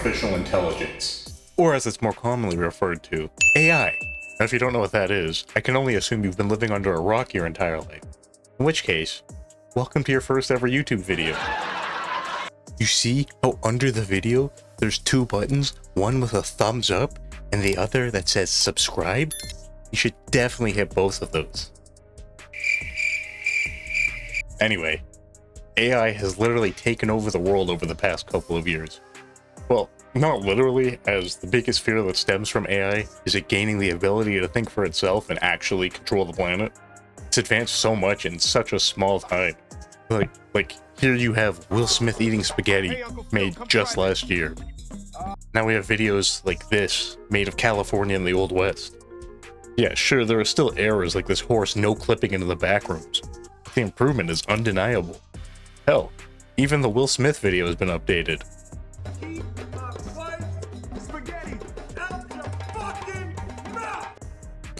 artificial intelligence, or as it's more commonly referred to, AI. Now, if you don't know what that is, I can only assume you've been living under a rock your entire life. In which case, welcome to your first ever YouTube video. You see how under the video, there's two buttons, one with a thumbs up, and the other that says subscribe? You should definitely hit both of those. Anyway, AI has literally taken over the world over the past couple of years. Well, not literally, as the biggest fear that stems from AI is it gaining the ability to think for itself and actually control the planet. It's advanced so much in such a small time. Like here you have Will Smith eating spaghetti made just last year. Now we have videos like this made of California and the Old West. Yeah, sure, there are still errors like this horse no-clipping into the back rooms. The improvement is undeniable. Hell, even the Will Smith video has been updated.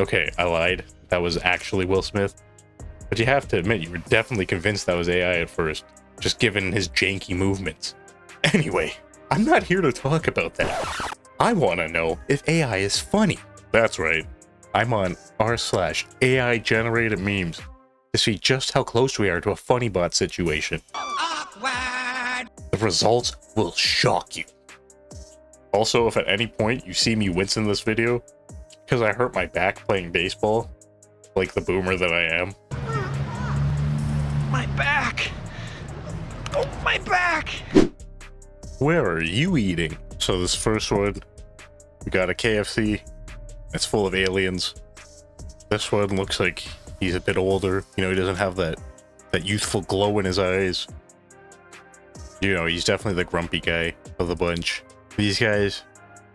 Okay, I lied. That was actually Will Smith. But you have to admit, you were definitely convinced that was AI at first, just given his janky movements. Anyway, I'm not here to talk about that. I want to know if AI is funny. That's right. I'm on r/AI generated memes to see just how close we are to a funny bot situation. Awkward. The results will shock you. Also, if at any point you see me wince in this video, because I hurt my back playing baseball, like the boomer that I am. My back! Oh, my back! Where are you eating? So this first one, we got a KFC. It's full of aliens. This one looks like he's a bit older. You know, he doesn't have that youthful glow in his eyes. You know, he's definitely the grumpy guy of the bunch. These guys,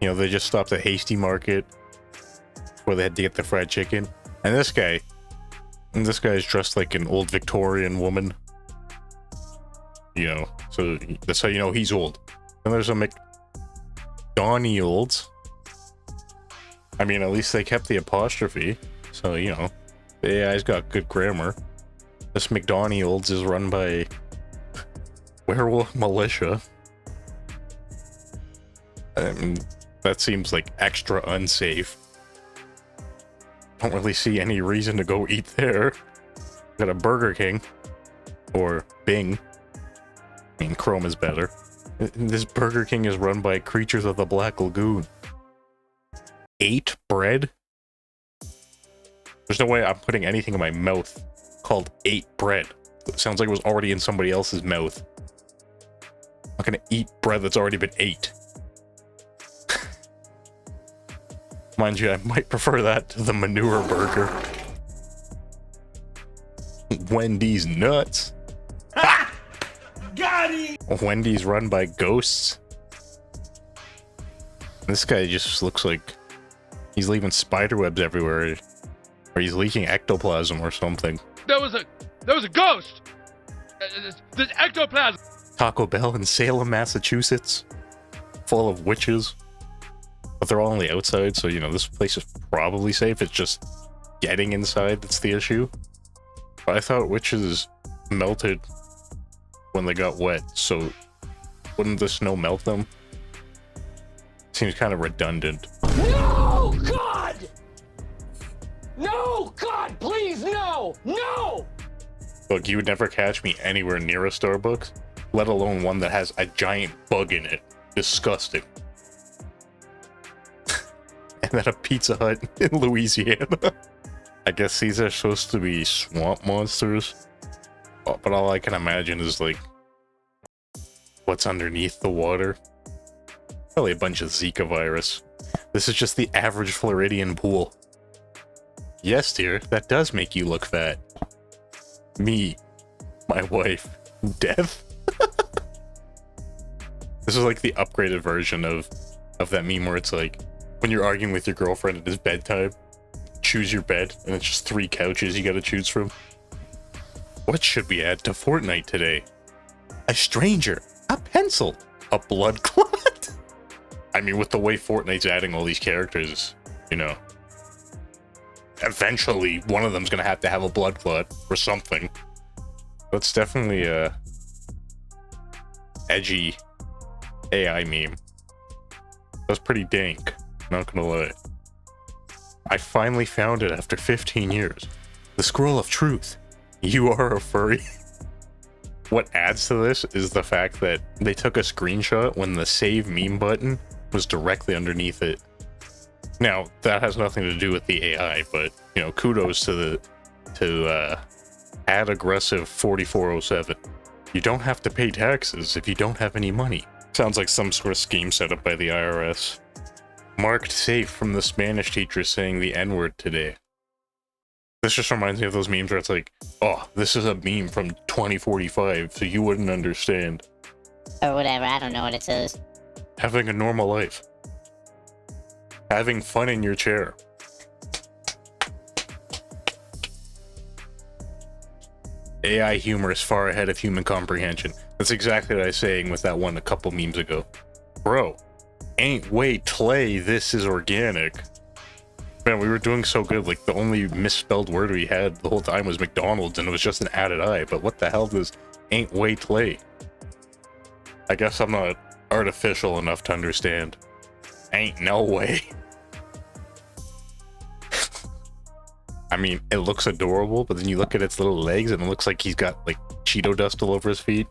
you know, they just stopped at Hasty Market where they had to get the fried chicken. And this guy's dressed like an old Victorian woman. You know, so that's how you know he's old. And there's a McDonald's. I mean, at least they kept the apostrophe. So, you know, the AI's got good grammar. This McDonald's is run by Werewolf Militia. That seems like extra unsafe. Don't really see any reason to go eat there. Got a Burger King. Or Bing. I mean, Chrome is better. This Burger King is run by creatures of the Black Lagoon. 8 bread? There's no way I'm putting anything in my mouth called 8 bread. It sounds like it was already in somebody else's mouth. I'm not gonna eat bread that's already been ate. Mind you, I might prefer that to the manure burger. Wendy's nuts. Ha! Got it! Wendy's run by ghosts. This guy just looks like he's leaving spiderwebs everywhere, or he's leaking ectoplasm or something. There was a ghost. There's ectoplasm. Taco Bell in Salem, Massachusetts, full of witches. But they're all on the outside, so, you know, this place is probably safe. It's just getting inside that's the issue. But I thought witches melted when they got wet, so wouldn't the snow melt them? Seems kind of redundant. No, God! No, God, please, no! No! Look, you would never catch me anywhere near a Starbucks, let alone one that has a giant bug in it. Disgusting. And then a Pizza Hut in Louisiana. I guess these are supposed to be swamp monsters. But all I can imagine is, like, what's underneath the water. Probably a bunch of Zika virus. This is just the average Floridian pool. Yes, dear, that does make you look fat. Me, my wife, death. This is like the upgraded version of that meme where it's like, when you're arguing with your girlfriend at his bedtime, choose your bed, and it's just 3 couches you gotta choose from. What should we add to Fortnite today? A stranger, a pencil, a blood clot. I mean, with the way Fortnite's adding all these characters, you know, eventually one of them's gonna have to have a blood clot or something. That's definitely a edgy AI meme. That's pretty dank, not gonna lie. I finally found it after 15 years. The Scroll of Truth. You are a furry. What adds to this is the fact that they took a screenshot when the save meme button was directly underneath it. Now, that has nothing to do with the AI, but, you know, kudos to add aggressive 4407. You don't have to pay taxes if you don't have any money. Sounds like some sort of scheme set up by the IRS. Marked safe from the Spanish teacher saying the N-word today. This just reminds me of those memes where it's like, oh, this is a meme from 2045, so you wouldn't understand. Or whatever, I don't know what it says. Having a normal life. Having fun in your chair. AI humor is far ahead of human comprehension. That's exactly what I was saying with that one a couple memes ago. Bro, ain't wait clay, this is organic. Man, we were doing so good. Like, the only misspelled word we had the whole time was McDonald's, and it was just an added I. But what the hell does ain't wait lay? I guess I'm not artificial enough to understand. Ain't no way. I mean, it looks adorable, but then you look at its little legs, and it looks like he's got, like, Cheeto dust all over his feet.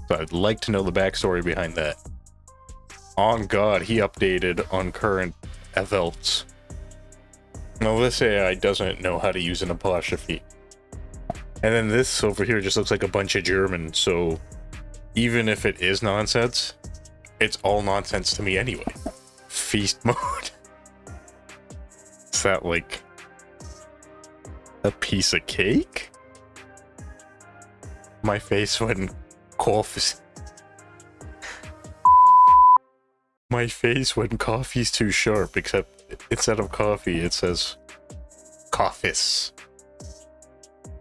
So I'd like to know the backstory behind that. On God, he updated on current FLs. Now, this AI doesn't know how to use an apostrophe. And then this over here just looks like a bunch of German, so even if it is nonsense, it's all nonsense to me anyway. Feast mode. Is that like a piece of cake? My face when coffee's... My face when coffee's too sharp, except instead of coffee, it says coffees.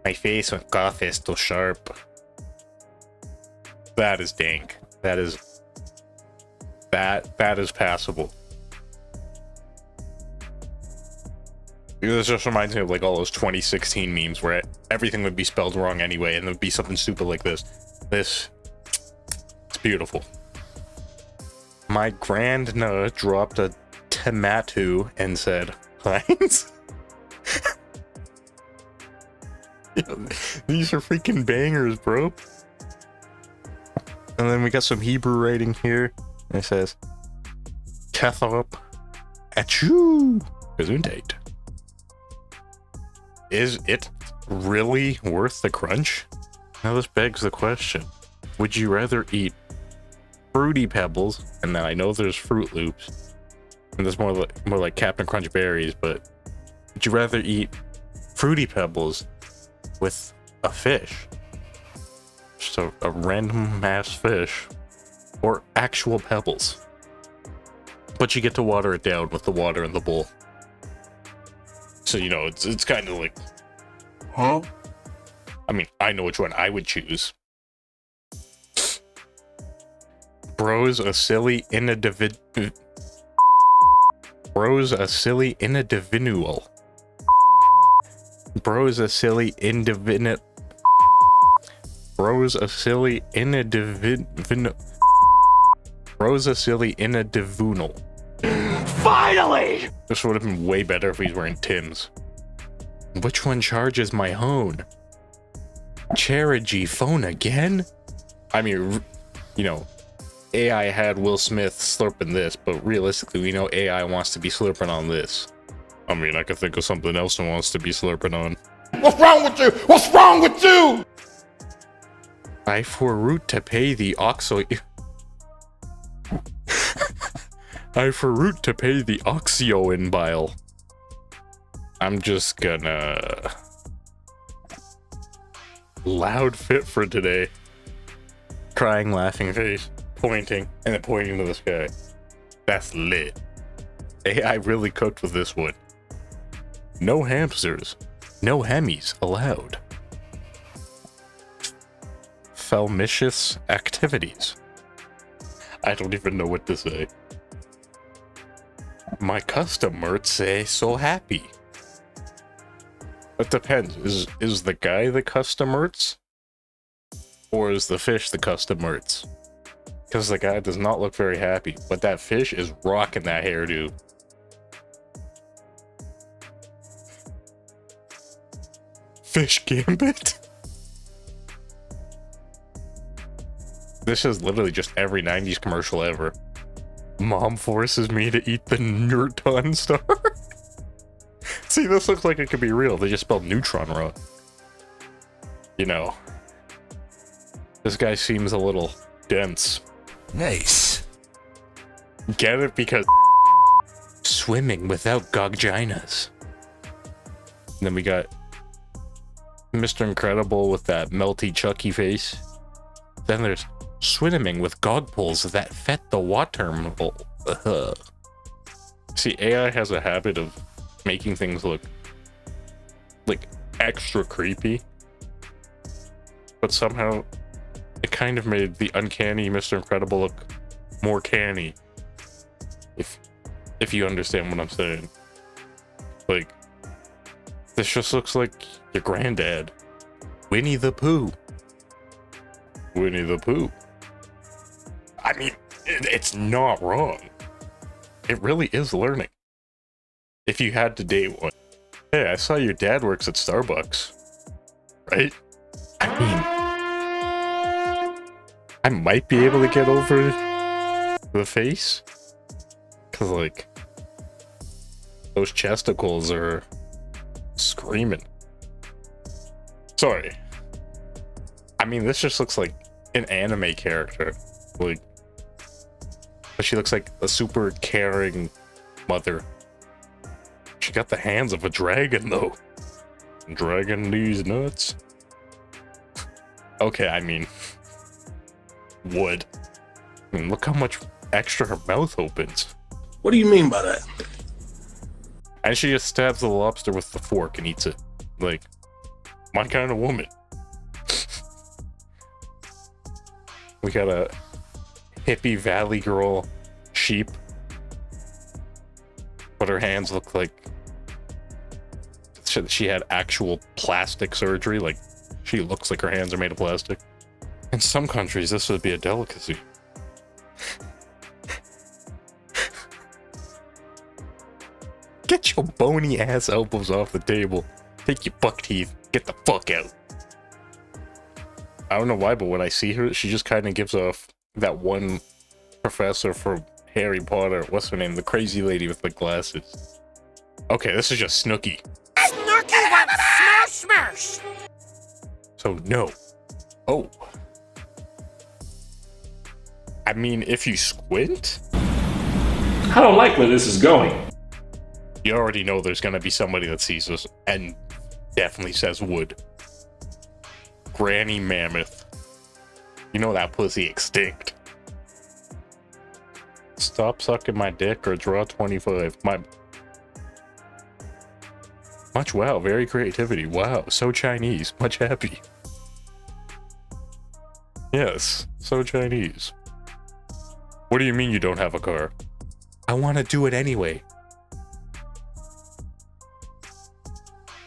My face when coffee's too sharp. That is dank. That is passable. This just reminds me of like all those 2016 memes where everything would be spelled wrong anyway, and there'd be something stupid like this. It's beautiful. My grandna dropped a tomato and said, Heinz? These are freaking bangers, bro. And then we got some Hebrew writing here. It says, Ketchup, achoo, gesundheit. Is it really worth the crunch? Now this begs the question. Would you rather eat Fruity Pebbles, and then I know there's Fruit Loops, and there's more like Captain Crunch berries, but would you rather eat Fruity Pebbles with a fish, just a random ass fish, or actual pebbles? But you get to water it down with the water in the bowl, so you know it's kind of like, huh? I mean, I know which one I would choose. Bro's a silly individual. Bro's a silly individual. Bro's a silly individual. Bro's a silly individual. Bro's a silly individual. Finally! This would have been way better if he's wearing Tim's. Which one charges my hone? Charity phone again? I mean, you know, AI had Will Smith slurping this, but realistically, we know AI wants to be slurping on this. I mean, I could think of something else it wants to be slurping on. What's wrong with you? What's wrong with you? I for root to pay the oxo. I for root to pay the oxio in bile. I'm just gonna loud fit for today. Crying, laughing face, pointing, and then pointing to the sky. That's lit. AI really cooked with this one. No hamsters, no Hemis allowed. Felmicious activities. I don't even know what to say. My customers say so happy. It depends. Is the guy the customers? Or is the fish the customers? Because the guy does not look very happy, but that fish is rocking that hairdo. Fish Gambit? This is literally just every 90s commercial ever. Mom forces me to eat the Newton star. See, this looks like it could be real. They just spelled neutron wrong. You know, this guy seems a little dense. Nice. Get it? Because swimming without gogginas. And then we got Mr. Incredible with that melty Chucky face. Then there's swimming with gog poles that fet the water. See, AI has a habit of making things look like extra creepy, but somehow it kind of made the uncanny Mr. Incredible look more canny. If you understand what I'm saying. Like, this just looks like your granddad. Winnie the Pooh. Winnie the Pooh. I mean, it's not wrong. It really is learning. If you had to date one. Hey, I saw your dad works at Starbucks. Right? I mean, I might be able to get over the face. Because, like, those chesticles are screaming. Sorry. I mean, this just looks like an anime character. Like, but she looks like a super caring mother. She got the hands of a dragon, though. Dragging these nuts. Okay, I mean, wood. I mean, look how much extra her mouth opens. What do you mean by that? And she just stabs the lobster with the fork and eats it. Like, my kind of woman. We got a hippie valley girl sheep. But her hands look like she had actual plastic surgery. Like, she looks like her hands are made of plastic. In some countries, this would be a delicacy. Get your bony ass elbows off the table. Take your buck teeth. Get the fuck out. I don't know why, but when I see her, she just kind of gives off that one professor from Harry Potter. What's her name? The crazy lady with the glasses. Okay, this is just Snooki. Snooki wants smash! So no. Oh. I mean, if you squint, I don't like where this is going. you already know there's gonna be somebody that sees this and definitely says wood. Granny Mammoth. You know that pussy extinct. Stop sucking my dick or draw 25. Much wow, very creativity. Wow, so Chinese. Much happy. Yes, so Chinese. What do you mean you don't have a car? I want to do it anyway.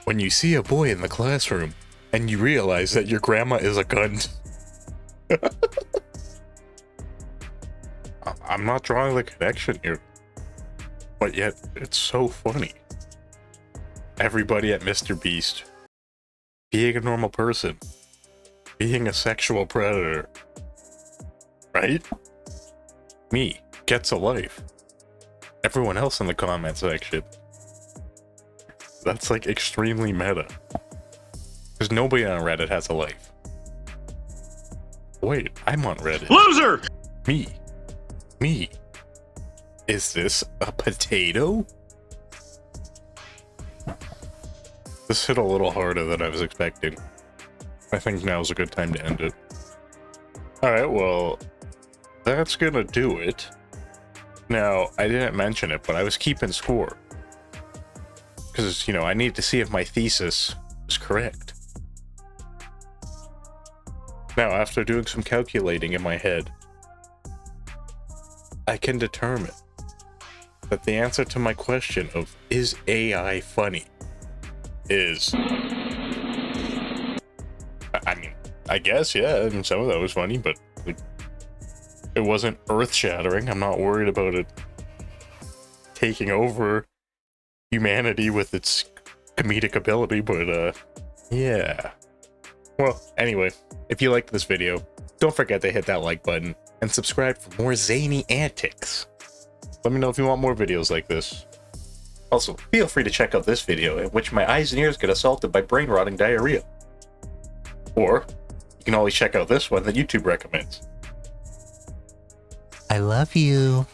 When you see a boy in the classroom and you realize that your grandma is a cunt. I'm not drawing the connection here, but yet it's so funny. Everybody at Mr. Beast being a normal person, being a sexual predator, right? Me gets a life. Everyone else in the comment section. That's like extremely meta. Because nobody on Reddit has a life. Wait, I'm on Reddit. Loser! Me. Is this a potato? This hit a little harder than I was expecting. I think now's a good time to end it. Alright, well, that's gonna do it. Now, I didn't mention it, but I was keeping score. Because, you know, I need to see if my thesis is correct. Now, after doing some calculating in my head, I can determine that the answer to my question of, is AI funny, is... I mean, I guess, yeah, and some of that was funny, but like, It wasn't earth-shattering. I'm not worried about it taking over humanity with its comedic ability, but yeah. Well, anyway, if you liked this video, don't forget to hit that like button and subscribe for more zany antics. Let me know if you want more videos like this. Also, feel free to check out this video in which my eyes and ears get assaulted by brain-rotting diarrhea. Or, you can always check out this one that YouTube recommends. I love you.